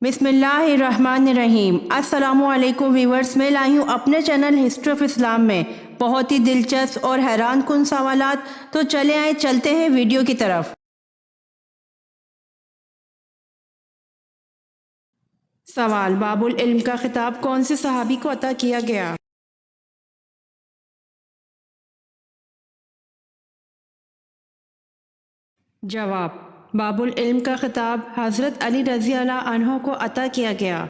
बिस्मिल्लाहिर्रहमानिर्रहीम। अस्सलामुअलैकुम व्यूवर्स, मैं लाई हूँ अपने चैनल हिस्ट्री ऑफ इस्लाम में बहुत ही दिलचस्प और हैरान कुन सवालात। तो चलते हैं वीडियो की तरफ। सवाल: बाबुल इल्म का खिताब कौन से सहाबी को अता किया गया? जवाब: बाबुल इल्म का खिताब हज़रत अली रज़ी अल्लाह अन्हो को अता किया गया।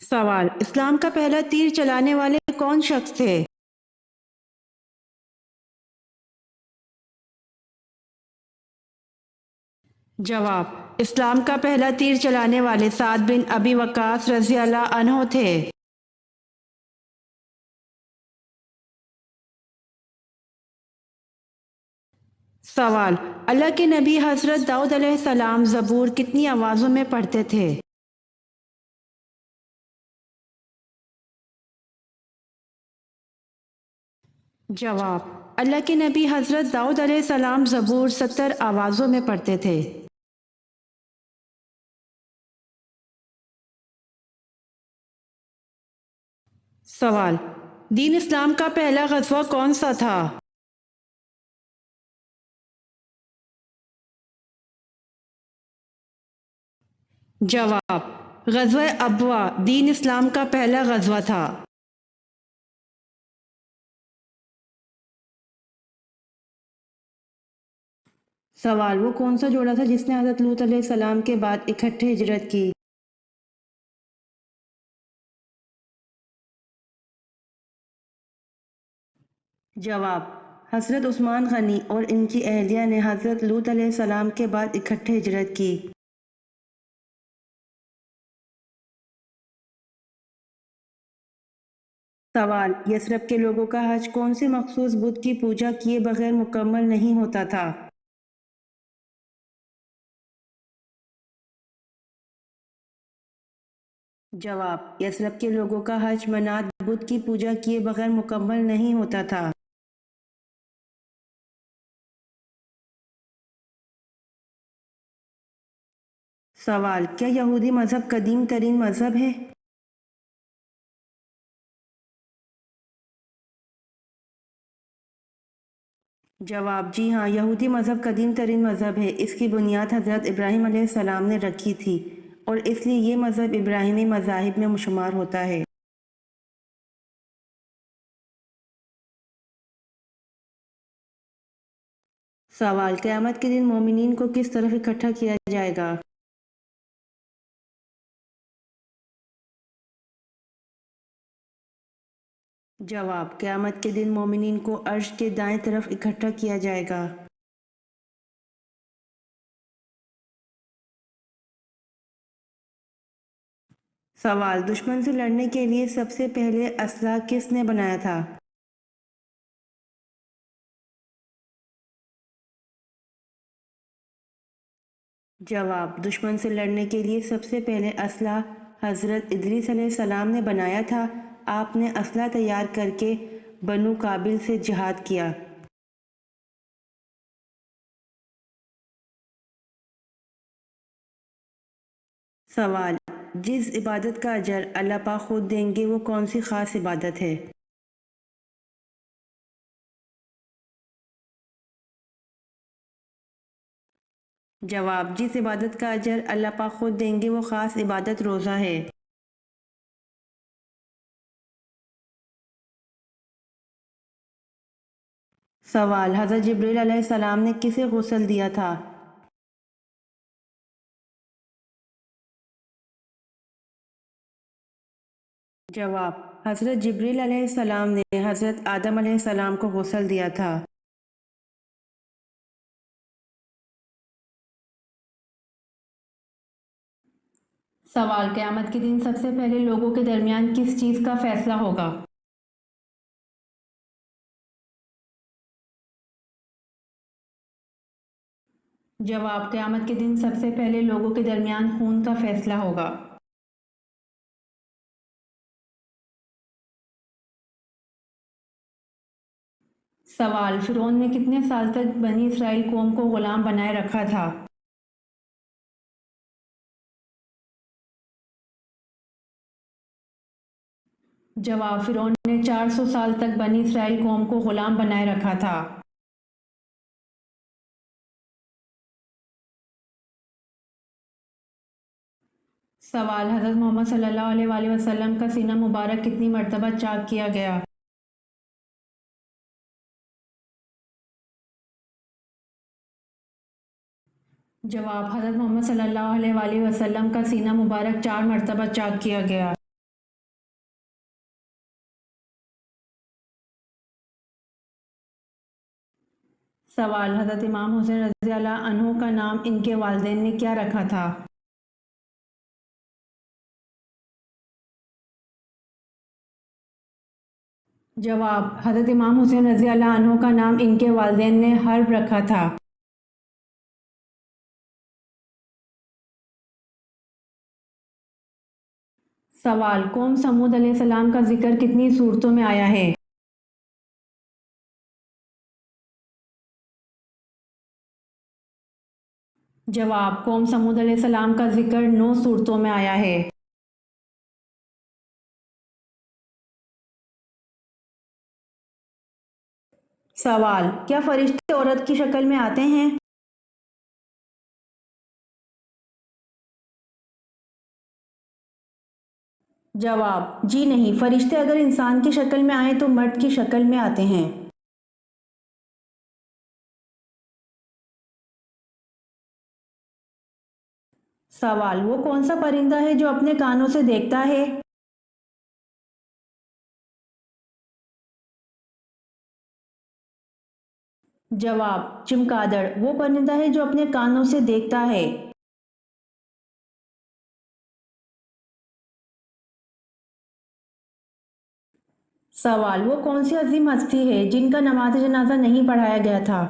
सवाल: इस्लाम का पहला तीर चलाने वाले कौन शख्स थे? जवाब: इस्लाम का पहला तीर चलाने वाले साद बिन अबी वक्कास रज़ी अल्लाह अन्हो थे। सवाल: अल्लाह के नबी हज़रत दाऊद अलैहिस्सलाम ज़बूर कितनी आवाज़ों में पढ़ते थे? जवाब: अल्लाह के नबी हज़रत दाऊद अलैहिस्सलाम ज़बूर 70 आवाज़ों में पढ़ते थे। सवाल: दीन इस्लाम का पहला ग़ज़वा कौन सा था? जवाब: ग़ज़वा अबवा दीन इस्लाम का पहला ग़ज़वा था। सवाल: वो कौन सा जोड़ा था जिसने हज़रत लूत अलैहिस्सलाम के बाद इकट्ठे हिजरत की? जवाब: हज़रत उस्मान गनी और इनकी अहलिया ने हज़रत लूत अलैहिस्सलाम के बाद इकट्ठे हिजरत की। सवाल: यसरब के लोगों का हज कौन से मखसूस बुत की पूजा किए बगैर मुकम्मल नहीं होता था? जवाब: यसरब के लोगों का हज मनात बुत की पूजा किए बगैर मुकम्मल नहीं होता था। सवाल: क्या यहूदी मज़हब कदीम तरीन मज़हब है? जवाब: जी हाँ, यहूदी मज़हब कदीम तरीन मज़हब है। इसकी बुनियाद हज़रत इब्राहीम अलैहिस्सलाम ने रखी थी और इसलिए ये मज़हब इब्राहिमी मज़ाहिब में शुमार होता है। सवाल: क़यामत के दिन मोमिनीन को किस तरफ इकट्ठा किया जाएगा? जवाब: क़यामत के दिन मोमिनीन को अर्श के दाएं तरफ इकट्ठा किया जाएगा। सवाल: दुश्मन से लड़ने के लिए सबसे पहले असलहा किसने बनाया था? जवाब: दुश्मन से लड़ने के लिए सबसे पहले असलहा हज़रत इदरीस अलैहिस्सलाम ने बनाया था। आपने असलहा तैयार करके बनु काबिल से जिहाद किया। सवाल: जिस इबादत का अजर अल्लाह पाक खुद देंगे वो कौन सी ख़ास इबादत है? जवाब: जिस इबादत का अजर अल्लाह पाक खुद देंगे वो ख़ास इबादत रोज़ा है। सवाल: हज़रत जिब्रील अलैहिस्सलाम ने किसे गुस्ल दिया था? जवाब: हज़रत जिब्रील अलैहिस्सलाम ने हज़रत आदम अलैहिस्सलाम को गुस्ल दिया था। सवाल: क़यामत के दिन सबसे पहले लोगों के दरमियान किस चीज़ का फैसला होगा? जवाब: क़यामत के दिन सबसे पहले लोगों के दरमियान खून का फैसला होगा। सवाल, फिरौन ने कितने साल तक बनी इसराइल कौम को गुलाम बनाए रखा था? जवाब, फिरौन ने 400 साल तक बनी इसराइल कौम को गुलाम बनाए रखा था। सवाल, हज़रत मोहम्मद सल्लल्लाहु अलैहि वसल्लम का सीना मुबारक कितनी मरतबा चाक किया गया? जवाब, हज़रत मोहम्मद सल्लल्लाहु अलैहि वसल्लम का सीना मुबारक 4 मरतबा चाक किया गया। सवाल, हज़रत इमाम हुसैन रज़ी अल्लाह अन्हु का नाम इनके वालिदैन ने क्या रखा था? जवाब, हज़रत इमाम हुसैन रज़ी अल्लाह अन्हु का नाम इनके वालिदैन ने हर्ब रखा था। सवाल, कौम समूद अलैहिस्सलाम का जिक्र कितनी सूरतों में आया है? जवाब, कौम समूद अलैहिस्सलाम का जिक्र 9 सूरतों में आया है। सवाल, क्या फरिश्ते औरत की शक्ल में आते हैं? जवाब, जी नहीं, फरिश्ते अगर इंसान की शक्ल में आए तो मर्द की शक्ल में आते हैं। सवाल, वो कौन सा परिंदा है जो अपने कानों से देखता है? जवाब, चमगादड़ वो परिंदा है जो अपने कानों से देखता है। सवाल, वो कौन सी अजीम हस्ती है जिनका नमाज जनाजा नहीं पढ़ाया गया था?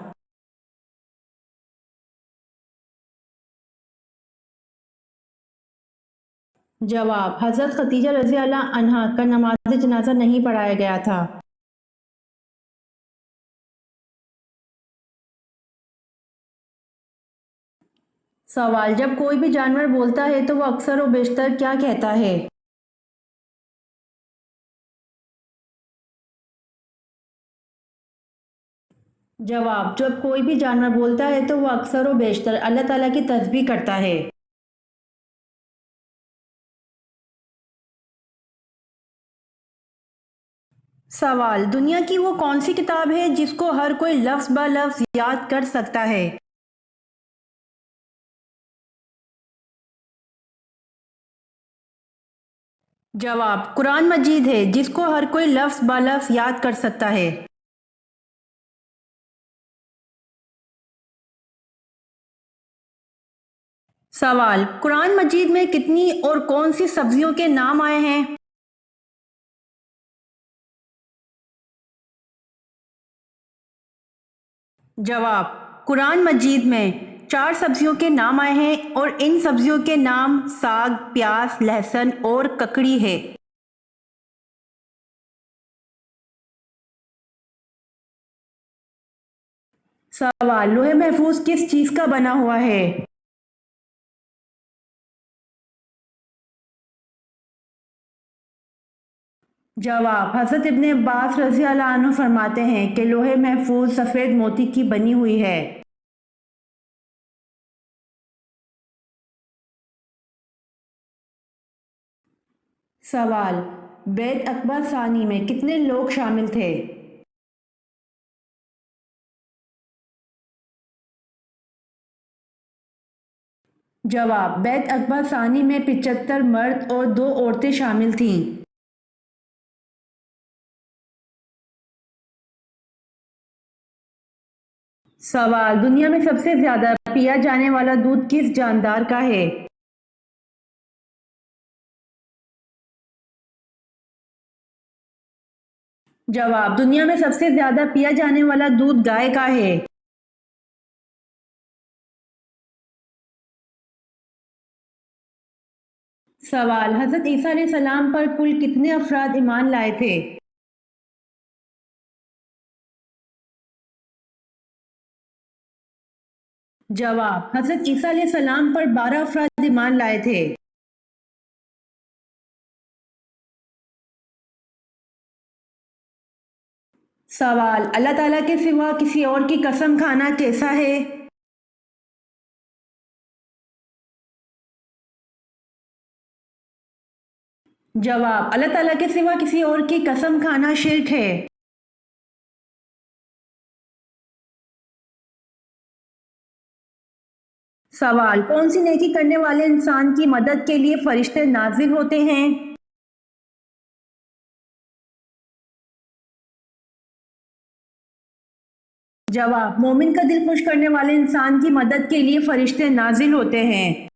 जवाब, हज़रत खदीजा रज़ी अल्लाह अन्हा का नमाज जनाजा नहीं पढ़ाया गया था। सवाल, जब कोई भी जानवर बोलता है तो वो अक्सर और बेशतर क्या कहता है? जवाब, जब कोई भी जानवर बोलता है तो वो अक्सर और बेशतर अल्लाह ताला की तस्बीह करता है। सवाल, दुनिया की वो कौन सी किताब है जिसको हर कोई लफ्ज़ ब लफ्ज़ याद कर सकता है? जवाब, कुरान मजीद है जिसको हर कोई लफ्ज़ ब लफ्ज़ याद कर सकता है। सवाल, कुरान मजीद में कितनी और कौन सी सब्जियों के नाम आए हैं? जवाब, कुरान मजीद में 4 सब्जियों के नाम आए हैं और इन सब्जियों के नाम साग, प्याज, लहसुन और ककड़ी है। सवाल, लोहे महफूज किस चीज़ का बना हुआ है? जवाब, हज़रत इब्ने अब्बास रज़ी अल्लाह अन्हु फरमाते हैं कि लोहे महफूज सफ़ेद मोती की बनी हुई है। सवाल, बैत अकबर सानी में कितने लोग शामिल थे? जवाब, बैत अकबर सानी में 75 मर्द और 2 औरतें शामिल थीं। सवाल, दुनिया में सबसे ज्यादा पिया जाने वाला दूध किस जानदार का है? जवाब, दुनिया में सबसे ज्यादा पिया जाने वाला दूध गाय का है। सवाल, हजरत ईसा अलैहिस्सलाम पर कुल कितने अफराद ईमान लाए थे? जवाब, हजरत ईसा अलैहिस्सलाम पर 12 अफराद ईमान लाए थे। सवाल, अल्लाह ताला के सिवा किसी और की कसम खाना कैसा है? जवाब, अल्लाह ताला के सिवा किसी और की कसम खाना शिर्क है। सवाल, कौन सी नेकी करने वाले इंसान की मदद के लिए फरिश्ते नाजिल होते हैं? जवाब, मोमिन का दिल खुश करने वाले इंसान की मदद के लिए फरिश्ते नाजिल होते हैं।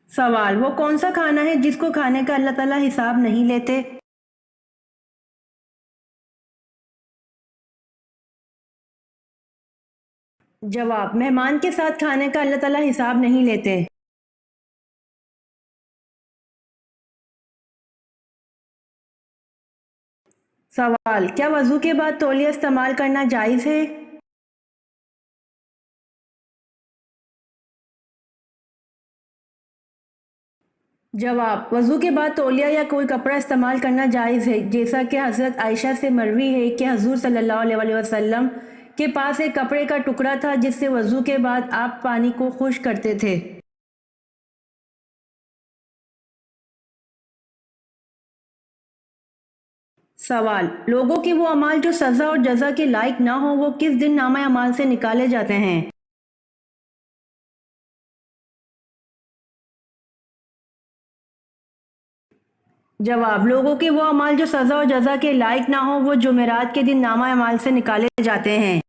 सवाल, वो कौन सा खाना है जिसको खाने का अल्लाह ताला हिसाब नहीं लेते? जवाब, मेहमान के साथ खाने का अल्लाह ताला हिसाब नहीं लेते। सवाल, क्या वजू के बाद तौलिया इस्तेमाल करना जायज़ है? जवाब, वजू के बाद तौलिया या कोई कपड़ा इस्तेमाल करना जायज़ है, जैसा कि हज़रत आयशा से मरवी है कि हजूर सल्लल्लाहु अलैहि वसल्लम के पास एक कपड़े का टुकड़ा था जिससे वजू के बाद आप पानी को खुश करते थे। सवाल, लोगों के वो अमाल जो सज़ा और जज़ा के लायक ना हो वो किस दिन नामा अमाल से निकाले जाते हैं? जवाब, लोगों के वो अमाल जो सज़ा और जज़ा के लायक ना हो वो जुमेरात के दिन नामा अमाल से निकाले जाते हैं।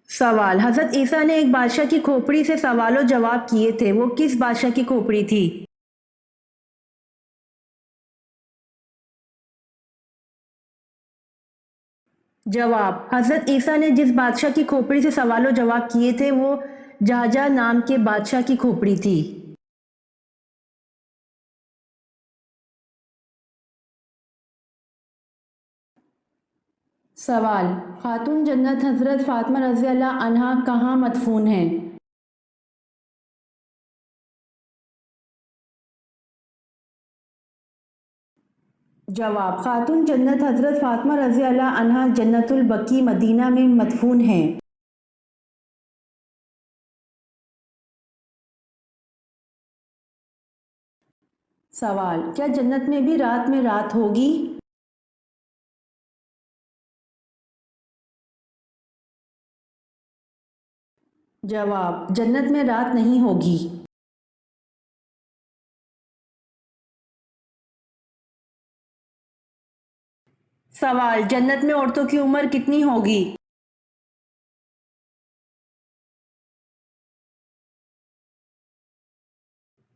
सवाल, हज़रत ईसा ने एक बादशाह की खोपड़ी से सवालों जवाब किए थे, वो किस बादशाह की खोपड़ी थी? जवाब, हज़रत ईसा ने जिस बादशाह की खोपड़ी से सवालों जवाब किए थे वो जहाजा नाम के बादशाह की खोपड़ी थी। सवाल, खातून जन्नत हज़रत फ़ातिमा रज़ी अल्लाह अन्हा कहाँ मदफून हैं? जवाब, खातून जन्नत हज़रत फ़ातिमा रज़ी अल्लाह अन्हा जन्नतुल बकी मदीना में मदफून हैं। सवाल, क्या जन्नत में भी रात में रात होगी? जवाब, जन्नत में रात नहीं होगी। सवाल, जन्नत में औरतों की उम्र कितनी होगी?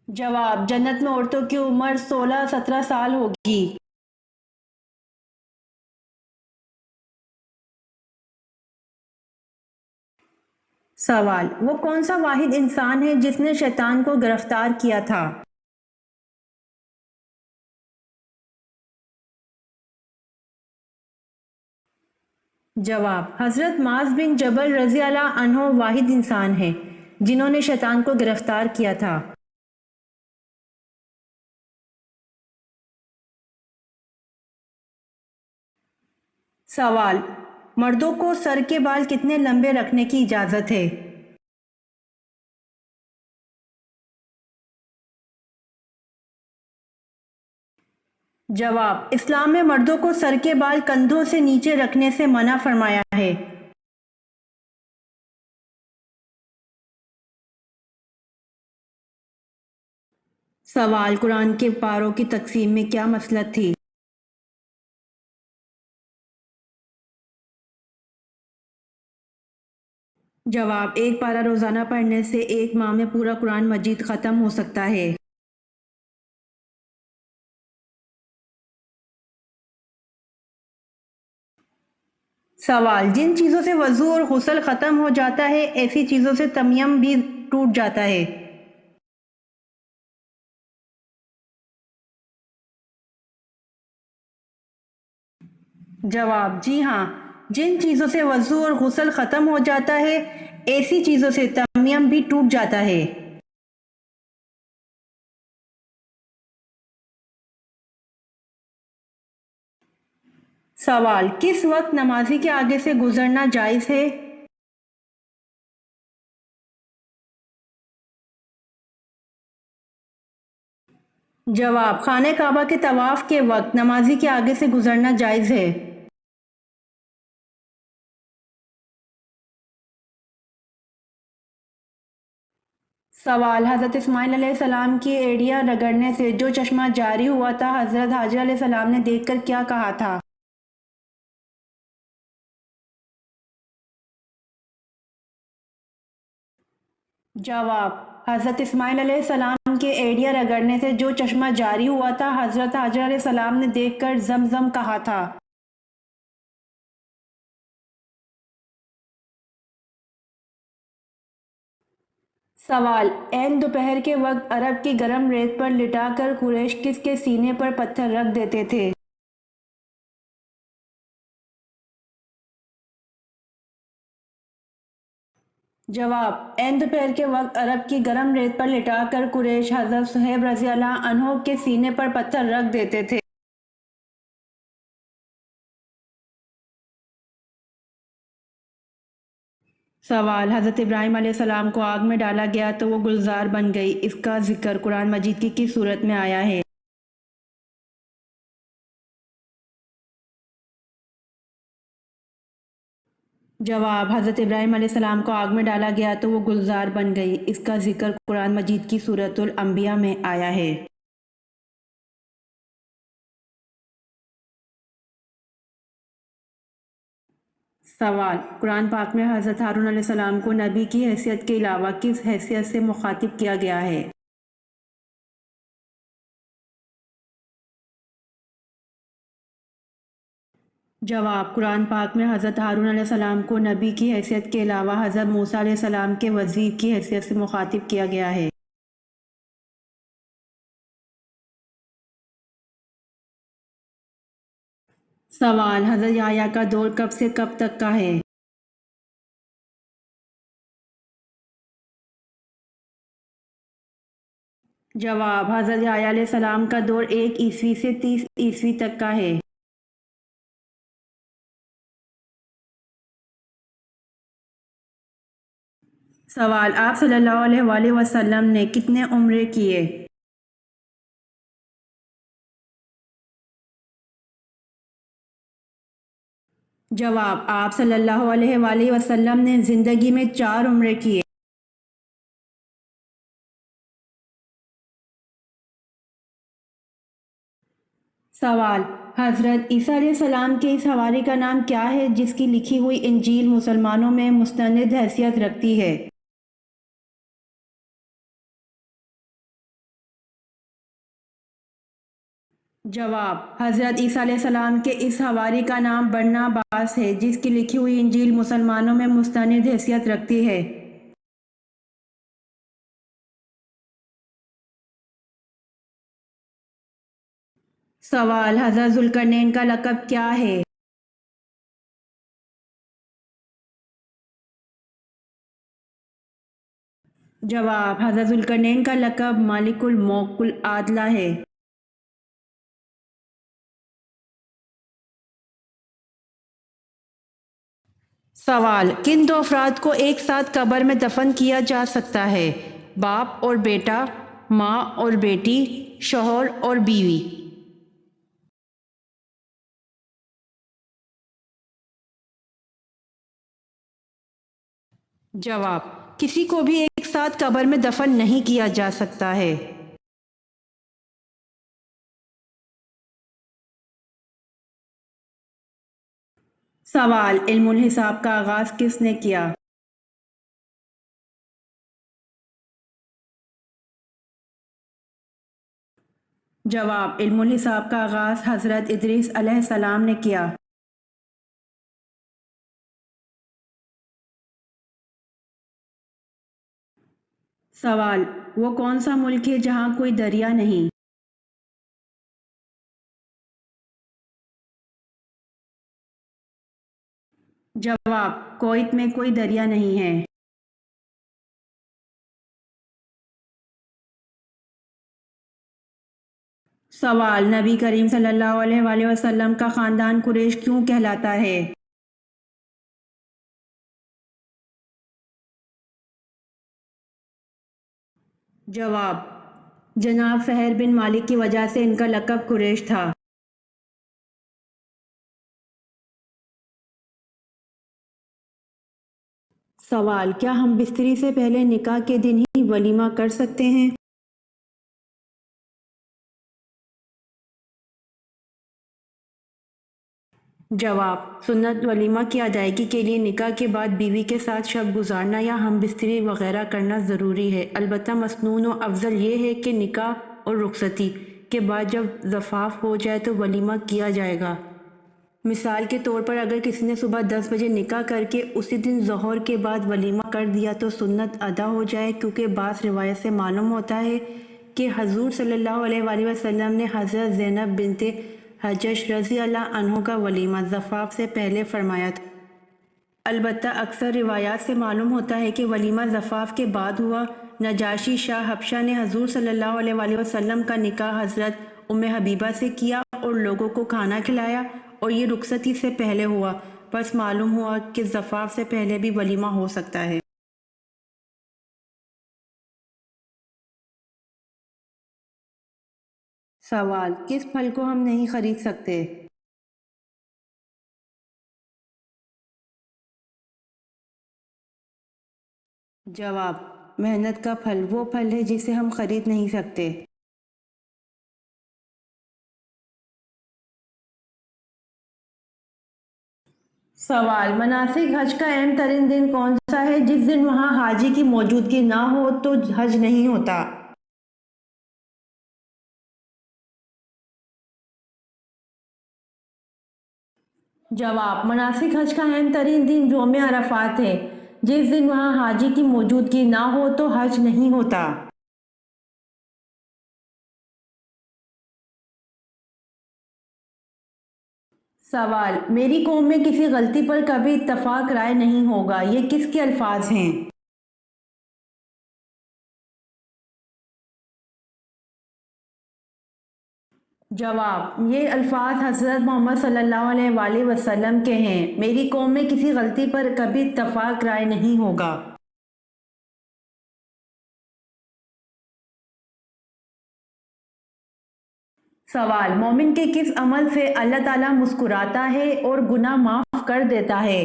जवाब, जन्नत में औरतों की उम्र 16-17 साल होगी। सवाल, वो कौन सा वाहिद इंसान है जिसने शैतान को गिरफ्तार किया था? जवाब, हजरत माज बिन जबल रजी अल्लाह अन्हो वाहिद इंसान है जिन्होंने शैतान को गिरफ्तार किया था। सवाल, मर्दों को सर के बाल कितने लंबे रखने की इजाज़त है? जवाब, इस्लाम में मर्दों को सर के बाल कंधों से नीचे रखने से मना फरमाया है। सवाल, कुरान के पारों की तकसीम में क्या मसलत थी? जवाब, एक पारा रोज़ाना पढ़ने से एक माह में पूरा कुरान मजीद ख़त्म हो सकता है। सवाल, जिन चीज़ों से वज़ू और गुस्ल ख़त्म हो जाता है ऐसी चीज़ों से तयम्मुम भी टूट जाता है। जवाब जी हाँ, जिन चीज़ों से वज़ू और गुस्ल ख़त्म हो जाता है ऐसी चीज़ों से तयम्मुम भी टूट जाता है। सवाल, किस वक्त नमाजी के आगे से गुजरना जायज़ है? जवाब, खाने काबा के तवाफ़ के वक्त नमाजी के आगे से गुजरना जायज़ है। सवाल, हज़रत इस्माइल अलैहिस्सलाम की एड़ियाँ रगड़ने से जो चश्मा जारी हुआ था हज़रत हाजिर अलैहिस्सलाम ने देखकर क्या कहा था? जवाब, हज़रत इस्माइल अलैहिस्सलाम के एड़ियाँ रगड़ने से जो चश्मा जारी हुआ था हज़रत हाजिर अलैहिस्सलाम ने देखकर ज़मज़म कहा था। सवाल, ऐन दोपहर के वक्त अरब की गर्म रेत पर लिटाकर कुरैश किसके सीने पर पत्थर रख देते थे? जवाब, ऐन दोपहर के वक्त अरब की गर्म रेत पर लिटाकर कुरैश हज़रत सुहैब रज़ियल्लाहु अन्हु के सीने पर पत्थर रख देते थे। सवाल, हज़रत इब्राहीम अलैहिस्सलाम को आग में डाला गया तो वो गुलजार बन गई, इसका जिक्र कुरान मजीद की किस सूरत में आया है? जवाब, हज़रत इब्राहीम अलैहिस्सलाम को आग में डाला गया तो वो गुलजार बन गई, इसका जिक्र कुरान मजीद की सूरतुल अंबिया में आया है। सवाल, कुरान पाक में हज़रत हारून अलैहिस्सलाम को नबी की हैसियत के अलावा किस हैसियत से मुखातिब किया गया है? जवाब, कुरान पाक में हज़रत हारून अलैहिस्सलाम को नबी की हैसियत के अलावा हज़रत मूसा अलैहिस्सलाम के वज़ीर की हैसियत से मुखातिब किया गया है। सवाल, हज़रत याह्या का दौर कब से कब तक का है? जवाब, हज़रत याह्या अलैहिस्सलाम का दौर 1 ईस्वी से 30 ईस्वी तक का है। सवाल, आप सल्लल्लाहु अलैहि वसल्लम ने कितने उम्रे किए? जवाब, आप सल्लल्लाहु अलैहि वसल्लम ने ज़िंदगी में 4 उम्रे किए। सवाल, हज़रत ईसा अलैहिस्सलाम के इस हवारी का नाम क्या है जिसकी लिखी हुई इंजील मुसलमानों में मुस्तनद हैसियत रखती है? जवाब, हज़रत ईसा अलैहिस्सलाम के इस हवारी का नाम बरनबास है जिसकी लिखी हुई इंजील मुसलमानों में मुस्तनद हैसियत रखती है। सवाल, हज़रत ज़ुल्करनैन का लक़ब क्या है? जवाब, हज़रत ज़ुल्करनैन का लक़ब मालिकुल मौकुल आदला है। सवाल, किन दो अफराद को एक साथ कब्र में दफन किया जा सकता है? बाप और बेटा, माँ और बेटी, शौहर और बीवी। जवाब, किसी को भी एक साथ कब्र में दफन नहीं किया जा सकता है। सवाल, इल्मुल हिसाब का आगाज़ किसने किया? जवाब, इल्मुल हिसाब का आगाज़ हज़रत इदरीस अलैहिस्सलाम ने किया। सवाल, वो कौन सा मुल्क है जहाँ कोई दरिया नहीं? जवाब, कोइत में कोई दरिया नहीं है। सवाल, नबी करीम सल्लल्लाहु अलैहि वसल्लम का ख़ानदान कुरैश क्यों कहलाता है? जवाब, जनाब फ़हर बिन मालिक की वजह से इनका लक़ब कुरैश था। सवाल, क्या हम बिस्तरी से पहले निकाह के दिन ही वलीमा कर सकते हैं? जवाब, सुन्नत वलीमा की अदायगी के लिए निकाह के बाद बीवी के साथ शब गुजारना या हम बिस्तरी वगैरह करना ज़रूरी है। अलबत्ता मसनून व अफजल ये है कि निकाह और रुखसती के बाद जब ज़फ़ाफ़ हो जाए तो वलीमा किया जाएगा। मिसाल के तौर पर अगर किसी ने सुबह 10 बजे निकाह करके उसी दिन ज़ोहर के बाद वलीमा कर दिया तो सुन्नत अदा हो जाए, क्योंकि बास रिवायत से मालूम होता है कि हजूर सल्लल्लाहु अलैहि वसल्लम ने हज़रत ज़ैनब बिनते हजश रज़ी अल्लाह अन्हो का वलीमा ज़फ़ाफ़ से पहले फरमाया था। अलबत्ता अक्सर रिवायात से मालूम होता है कि वलीमा ज़फ़ाफ़ के बाद हुआ। नजाशी शाह हबशा ने हजूर सल्लल्लाहु अलैहि वसल्लम का निकाह हज़रत उम्मे हबीबा से किया और लोगों को खाना खिलाया, और ये रुखसती से पहले हुआ। बस मालूम हुआ कि ज़फ़ाफ़ से पहले भी वलीमा हो सकता है। सवाल, किस फल को हम नहीं खरीद सकते? जवाब, मेहनत का फल वो फल है जिसे हम खरीद नहीं सकते। सवाल, मनासिक हज का अहम तरीन दिन कौन सा है जिस दिन वहाँ हाजी की मौजूदगी ना हो तो हज नहीं होता? जवाब, मनासिक हज का अहम तरीन दिन यौम अरफात है। जिस दिन वहाँ हाजी की मौजूदगी ना हो तो हज नहीं होता। सवाल, मेरी कौम में किसी गलती पर कभी इत्तफाक राय नहीं होगा, ये किसके अल्फाज हैं? जवाब, ये अल्फाज हज़रत मोहम्मद सल्लल्लाहु अलैहि वसल्लम के हैं। मेरी कौम में किसी गलती पर कभी इत्तफाक राय नहीं होगा। सवाल, मोमिन के किस अमल से अल्लाह ताला मुस्कुराता है और गुनाह माफ कर देता है?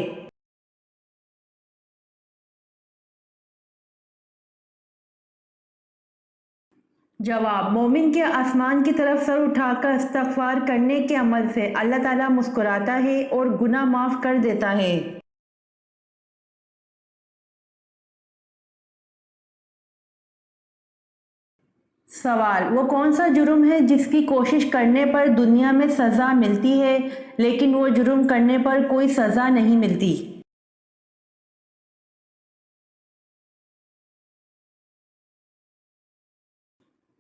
जवाब, मोमिन के आसमान की तरफ सर उठाकर इस्तगफार करने के अमल से अल्लाह ताला मुस्कुराता है और गुनाह माफ कर देता है। सवाल, वो कौन सा जुर्म है जिसकी कोशिश करने पर दुनिया में सज़ा मिलती है लेकिन वो जुर्म करने पर कोई सज़ा नहीं मिलती?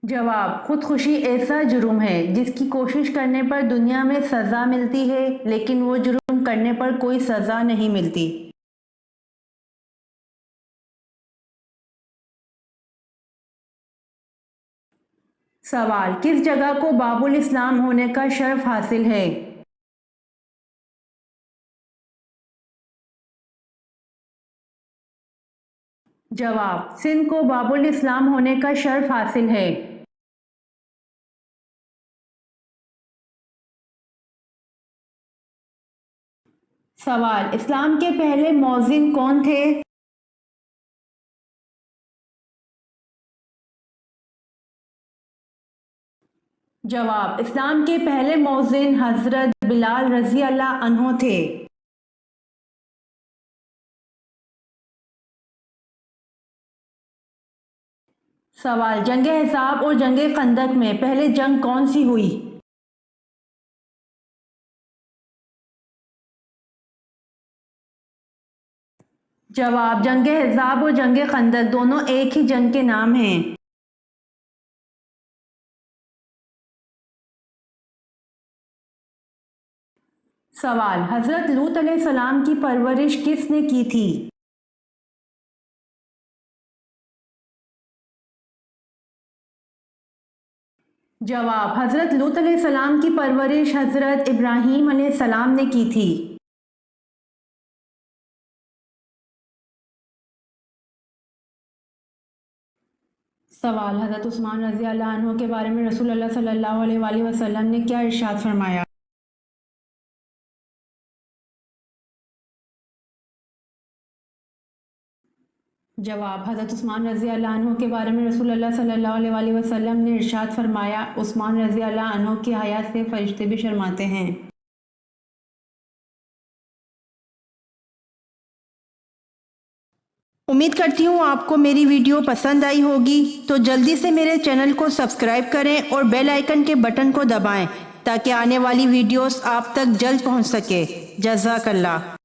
जवाब, खुदकुशी ऐसा जुर्म है जिसकी कोशिश करने पर दुनिया में सज़ा मिलती है लेकिन वो जुर्म करने पर कोई सज़ा नहीं मिलती। सवाल, किस जगह को बाबुल इस्लाम होने का शर्फ हासिल है? जवाब, सिंध को बाबुल इस्लाम होने का शर्फ हासिल है। सवाल, इस्लाम के पहले मौज़िन कौन थे? जवाब, इस्लाम के पहले मौज़िन हज़रत बिलाल रज़ी अल्लाह अन्हो थे। सवाल, जंग अहज़ाब और जंग खंदक में पहले जंग कौन सी हुई? जवाब, जंग अहज़ाब और जंग खंदक दोनों एक ही जंग के नाम हैं। سوال، حضرت لوط علیہ السلام کی پرورش کس نے کی تھی؟ جواب، حضرت لوط علیہ السلام کی پرورش حضرت ابراہیم علیہ السلام نے کی تھی۔ سوال، حضرت عثمان رضی اللہ عنہ کے بارے میں رسول اللہ صلی اللہ علیہ وآلہ وسلم نے کیا ارشاد فرمایا؟ جواب، حضرت عثمان رضی اللہ عنہ کے بارے میں رسول اللہ صلی اللہ علیہ وآلہ وسلم نے ارشاد فرمایا، عثمان رضی اللہ عنہ کی حیا سے فرشتے بھی شرماتے ہیں۔ امید کرتی ہوں آپ کو میری ویڈیو پسند آئی ہوگی، تو جلدی سے میرے چینل کو سبسکرائب کریں اور بیل آئیکن کے بٹن کو دبائیں تاکہ آنے والی ویڈیوز آپ تک جلد پہنچ سکے۔ جزاک اللہ۔